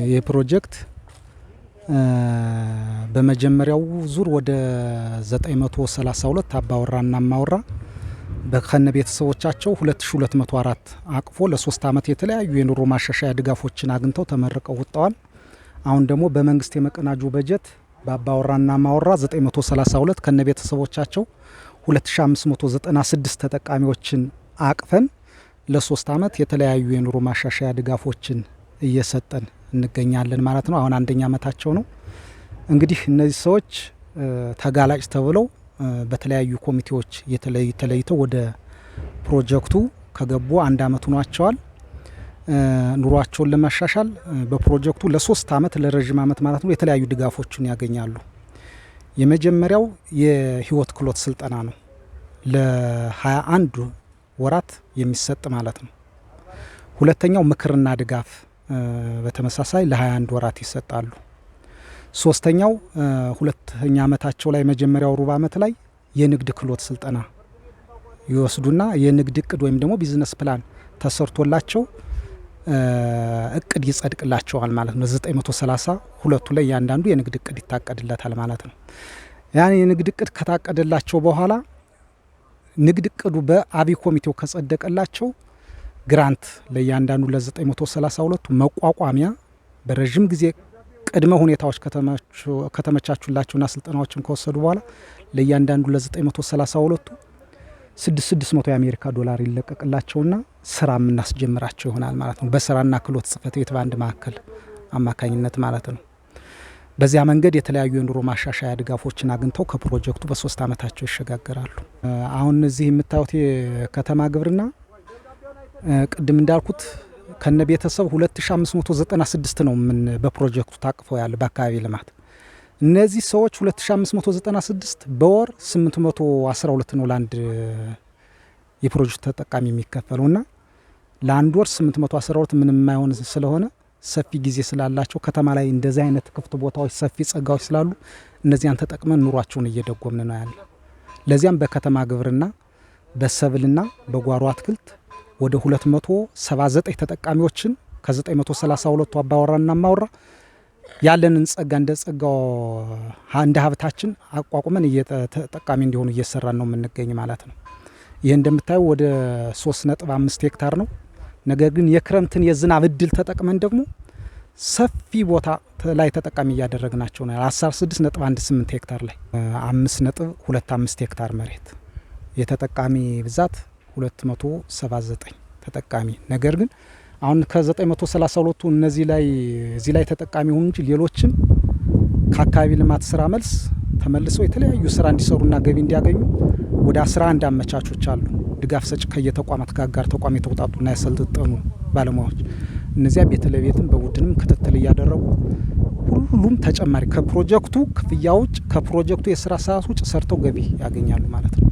የፕሮጀክት በመጀመሪያው ዙር ወደ 932 አባወራና ማወራ በከነ ቤተሰቦቻቸው 2204 አቅፎ ለ3 አመት የተለያዩ የኑሮ ማሻሻያ ድጋፎችን አግኝተው ተመርቀው ወጣዋል። አሁን ደግሞ በመንግስት የመቀናጁ በጀት በአባወራና ማወራ 932 ከነ ቤተሰቦቻቸው 2596 ተጠቃሚዎችን አቅፈን ለ3 አመት የተለያዩ የኑሮ ማሻሻያ ድጋፎችን እየሰጠን እንገኛለን ማለት ነው። አሁን አንደኛ አመታቸው ነው። እንግዲህ እነዚህ ሰዎች ተጋላጭ ተብለው በተለያዩ ኮሚቴዎች ተለይተው ወደ ፕሮጀክቱ ከገቡ አንድ አመት ሆኗቸዋል። ኑሯቸውን ለማሻሻል በፕሮጀክቱ ለ3 አመት ለረጅም አመት ማለት ነው የተለያዩ ድጋፎችን ያገኛሉ። የመጀመሪያው የህይወት ክህሎት ስልጠና ነው። ለ21 ወራት የሚሰጥ ማለት ነው። ሁለተኛው ምክርና ድጋፍ በተመሳሳይ ለ21 ወራት ይሰጣሉ። ሶስተኛው ሁለተኛ አመታቸው ላይ መጀመሪያው ሩብ አመት ላይ የንግድ ክህሎት ስልጠና ይወስዱና የንግድ እቅድ ወይም ደግሞ ቢዝነስ ፕላን ተሰርቶላቸው እቅድ ይጸድቅላቸዋል ማለት ነው። 930 ሁለቱ ላይ ያንዳንዱ የንግድ እቅድ ይታቀድለታል ማለት ነው። ያን የንግድ እቅድ ከታቀደላቸው በኋላ ንግድ እቅዱ በአብይ ኮሚቴው ከጸደቀላቸው ግራንት ለያንዳንዱ ለ932 መቋቋሚያ በረጅም ጊዜ ቅድመ ሁኔታዎች ከተመቻቹላቸውና ስልጠናዎችን ከወሰዱ በኋላ ለያንዳንዱ ለ932 $600 የአሜሪካ ዶላር ይለቀቅላቸውና ስራ የምናስጀምራቸው ይሆናል ማለት ነው። በስራና ክህሎት ጽህፈት ቤት በአንድ ማዕከል አማካኝነት ማለት ነው። በዚያ መንገድ የተለያዩ የኑሮ ማሻሻያ ድጋፎችን አግኝተው ከፕሮጀክቱ በ3 አመታቸው ይሸጋገራሉ። አሁን እዚህ የምታዩት የከተማ ግብርና ቅድም እንዳልኩት ከነ ቤተሰብ 2596 ነው ምን በፕሮጀክቱ ታቅፈው ያለ በአካባቢ ልማት። እነዚህ ሰዎች 2596 በወር 812 ነው ለአንድ የፕሮጀክት ተጠቃሚ የሚከፈለውና ለአንድ ወር 812 ምንም የማይሆን ስለሆነ ሰፊ ጊዜ ስላላቸው ከተማ ላይ እንደዚህ አይነት ክፍት ቦታዎች ሰፊ ጸጋዎች ስላሉ እነዚያን ተጠቅመን ኑሯቸውን እየደጎምን ነው ያለ። ለዚያም በከተማ ግብርና በሰብልና በጓሮ አትክልት ወደ 279 ተጠቃሚዎችን ከ932 አባወራና ማወራ ያለንን ጸጋ እንደ ጸጋው እንደ ሀብታችን አቋቁመን ተጠቃሚ እንዲሆኑ እየሰራን ነው የምንገኝ ማለት ነው። ይሄ እንደምታዩ ወደ 3.5 ሄክታር ነው። ነገር ግን የክረምትን የዝናብ እድል ተጠቅመን ደግሞ ሰፊ ቦታ ላይ ተጠቃሚ እያደረግናቸው ነው። 16.18 ሄክታር ላይ 5.25 ሄክታር መሬት የተጠቃሚ ብዛት 279 ተጠቃሚ። ነገር ግን አሁን ከ932 እዚህ ላይ ተጠቃሚ ሆኑ እንጂ ሌሎችም ከአካባቢ ልማት ስራ መልስ ተመልሰው የተለያዩ ስራ እንዲሰሩና ገቢ እንዲያገኙ ወደ 11 አመቻቾች አሉ። ድጋፍ ሰጭ ከየተቋማት ጋር ተቋም የተውጣጡና ያሰልጠኑ ባለሙያዎች እነዚያ ቤት ለቤትም በቡድንም ክትትል እያደረጉ ሁሉም ተጨማሪ ከፕሮጀክቱ ክፍያ ውጭ ከፕሮጀክቱ የስራ ሰዓት ውጭ ሰርተው ገቢ ያገኛሉ ማለት ነው።